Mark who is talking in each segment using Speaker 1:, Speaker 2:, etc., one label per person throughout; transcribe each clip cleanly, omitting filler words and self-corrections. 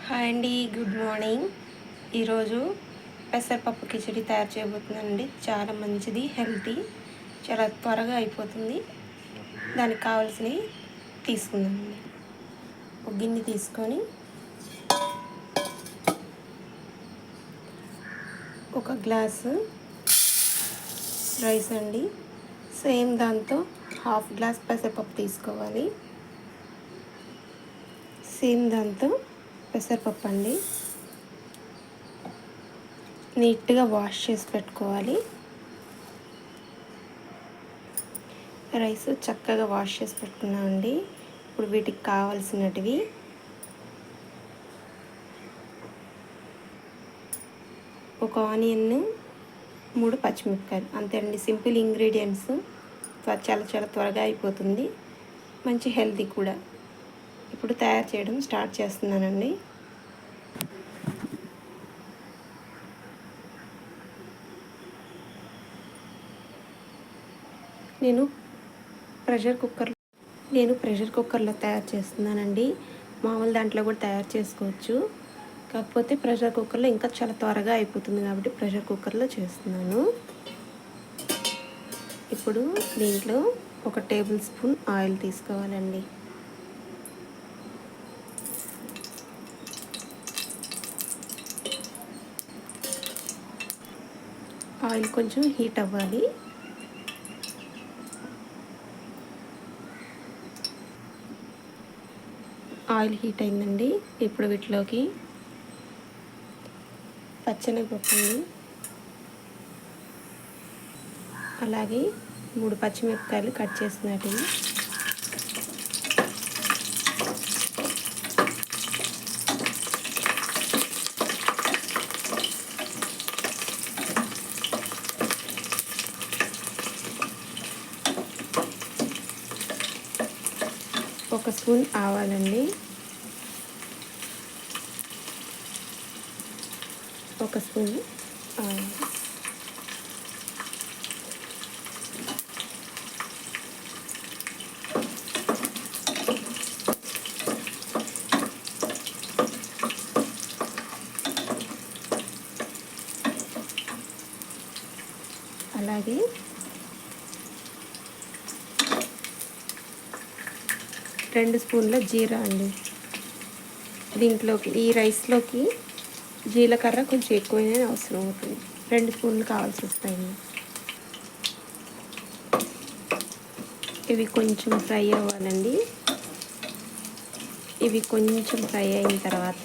Speaker 1: Hi అండి, good morning. ఈరోజు పెసరపప్పు కిచడి తయారు చేయబోతున్నానండి. చాలా మంచిది, హెల్తీ, చాలా త్వరగా అయిపోతుంది. దానికి కావాల్సినవి తీసుకుందామండి. ఒక గిన్నె తీసుకొని ఒక గ్లాసు రైస్ అండి, సేమ్ దాంతో హాఫ్ గ్లాస్ పెసరపప్పు తీసుకోవాలి. సేమ్ దాంతో పెసరపప్పు అండి, నీట్గా వాష్ చేసి పెట్టుకోవాలి. రైస్ చక్కగా వాష్ చేసి పెట్టుకున్నామండి. ఇప్పుడు వీటికి కావాల్సినటివి ఒక ఆనియన్, 3 పచ్చిమిరపకాయలు, అంతే అండి. సింపుల్ ఇంగ్రీడియంట్స్, చాలా చాలా త్వరగా అయిపోతుంది, మంచి హెల్తీ కూడా. ఇప్పుడు తయారు చేయడం స్టార్ట్ చేస్తున్నానండి. నేను ప్రెషర్ కుక్కర్లో తయారు చేస్తున్నానండి. మామూలు దాంట్లో కూడా తయారు చేసుకోవచ్చు, కాకపోతే ప్రెషర్ కుక్కర్లో ఇంకా చాలా త్వరగా అయిపోతుంది కాబట్టి ప్రెషర్ కుక్కర్లో చేస్తున్నాను. ఇప్పుడు దీంట్లో 1 టేబుల్ స్పూన్ ఆయిల్ తీసుకోవాలండి. ఆయిల్ కొంచెం హీట్ అవ్వాలి. ఆయిల్ హీట్ అయిందండి. ఇప్పుడు వీటిలోకి పచ్చెనగపప్పు, అలాగే 3 పచ్చిమిరపకాయలు కట్ చేసినవి, ఒక స్పూన్ ఆవాలండి, ఒక స్పూన్ ఆయిల్, అలాగే 2 స్పూన్ల జీరా అండి. దీంట్లోకి ఈ రైస్లోకి జీలకర్ర కొంచెం ఎక్కువనే అవసరం అవుతుంది, 2 స్పూన్లు కావాల్సి వస్తాయి. ఇవి కొంచెం ఫ్రై అవ్వాలండి. ఇవి కొంచెం ఫ్రై అయిన తర్వాత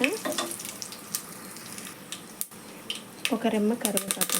Speaker 1: ఒక రెమ్మ కరివేపాకు,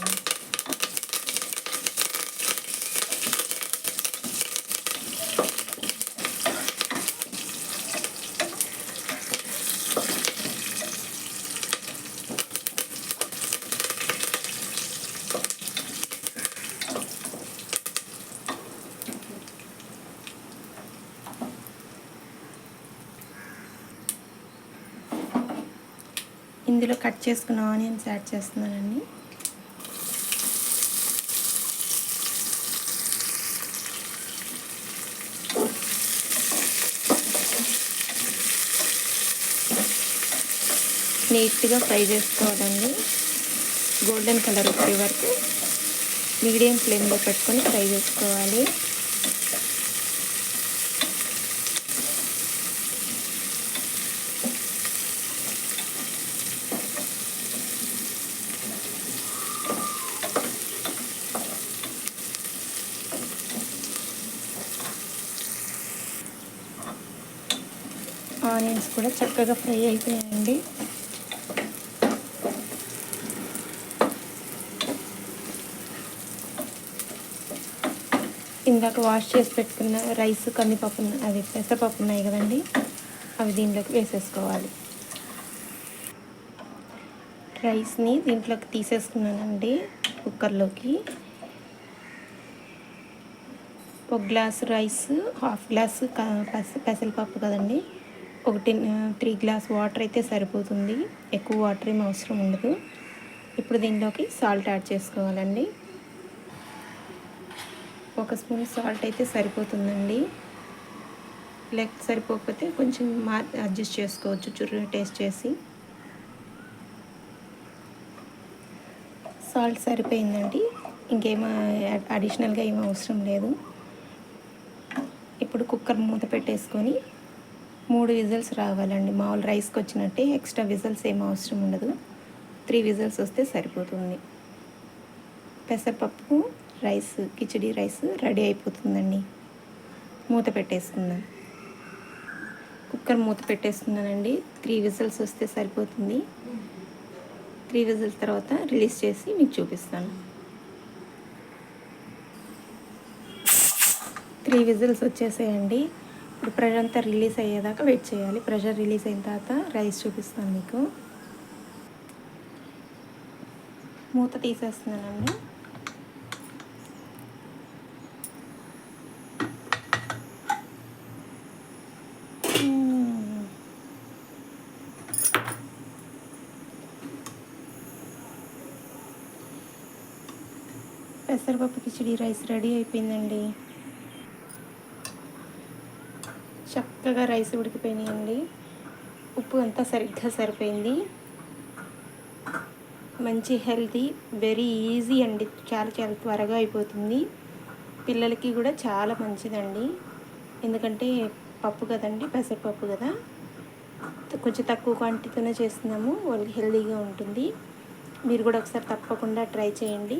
Speaker 1: ఇందులో కట్ చేసుకున్న ఆనియన్స్ యాడ్ చేస్తున్నానండి. నీట్గా ఫ్రై చేసుకోవాలండి. గోల్డెన్ కలర్ వచ్చే వరకు మీడియం ఫ్లేమ్లో పెట్టుకొని ఫ్రై చేసుకోవాలి. ఆనియన్స్ కూడా చక్కగా ఫ్రై అయిపోయాయండి. ఇందాక వాష్ చేసి పెట్టుకున్న రైస్, కందిపప్పు, అవి పెసరపప్పు ఉన్నాయి కదండి, అవి దీంట్లోకి వేసేసుకోవాలి. రైస్ని దీంట్లోకి తీసేసుకున్నానండి కుక్కర్లోకి. 1 గ్లాసు రైస్, హాఫ్ గ్లాసు పెసరపప్పు కదండి, 3 గ్లాస్ వాటర్ అయితే సరిపోతుంది, ఎక్కువ వాటర్ ఏమి అవసరం ఉండదు. ఇప్పుడు దీనిలోకి సాల్ట్ యాడ్ చేసుకోవాలండి. 1 స్పూన్ సాల్ట్ అయితే సరిపోతుందండి. సరిపోకపోతే కొంచెం అడ్జస్ట్ చేసుకోవచ్చు టేస్ట్ చేసి. సాల్ట్ సరిపోయిందండి, ఇంకేం అడిషనల్గా ఏం అవసరం లేదు. ఇప్పుడు కుక్కర్ మూత పెట్టేసుకొని 3 విజిల్స్ రావాలండి. మామూలు రైస్కి వచ్చినట్టే, ఎక్స్ట్రా విజిల్స్ ఏం అవసరం ఉండదు. 3 విజిల్స్ వస్తే సరిపోతుంది. పెసరపప్పు రైస్, కిచిడి రైస్ రెడీ అయిపోతుందండి. మూత పెట్టేసుకుందాం. కుక్కర్ మూత పెట్టేస్తున్నానండి. 3 విజిల్స్ వస్తే సరిపోతుంది. 3 విజిల్స్ తర్వాత రిలీజ్ చేసి మీకు చూపిస్తాను. 3 విజిల్స్ వచ్చేసాయండి. ఇప్పుడు ప్రెషర్ అంతా రిలీజ్ అయ్యేదాకా వెయిట్ చేయాలి. ప్రెషర్ రిలీజ్ అయిన తర్వాత రైస్ చూపిస్తాను మీకు. మూత తీసేస్తున్నానండి. పెసరపప్పు కిచిడి రైస్ రెడీ అయిపోయిందండి. చక్కగా రైస్ ఉడికిపోయినాయండి. ఉప్పు అంతా సరిగ్గా సరిపోయింది. మంచి హెల్తీ, వెరీ ఈజీ అండి. చాలా చాలా త్వరగా అయిపోతుంది. పిల్లలకి కూడా చాలా మంచిదండి. ఎందుకంటే పప్పు కదండి, పెసరపప్పు కదా, కొంచెం తక్కువ క్వాంటిటీతోనే చేస్తున్నాము. వాళ్ళకి హెల్తీగా ఉంటుంది. మీరు కూడా ఒకసారి తప్పకుండా ట్రై చేయండి.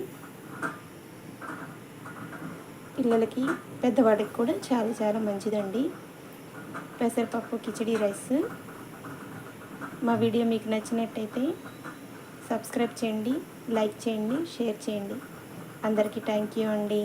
Speaker 1: పిల్లలకి, పెద్దవాడికి కూడా చాలా చాలా మంచిదండి పెసరపప్పు కిచిడి రైస్. మా వీడియో మీకు నచ్చినట్టయితే సబ్స్క్రైబ్ చేయండి, లైక్ చేయండి, షేర్ చేయండి. అందరికీ థ్యాంక్ యూ అండి.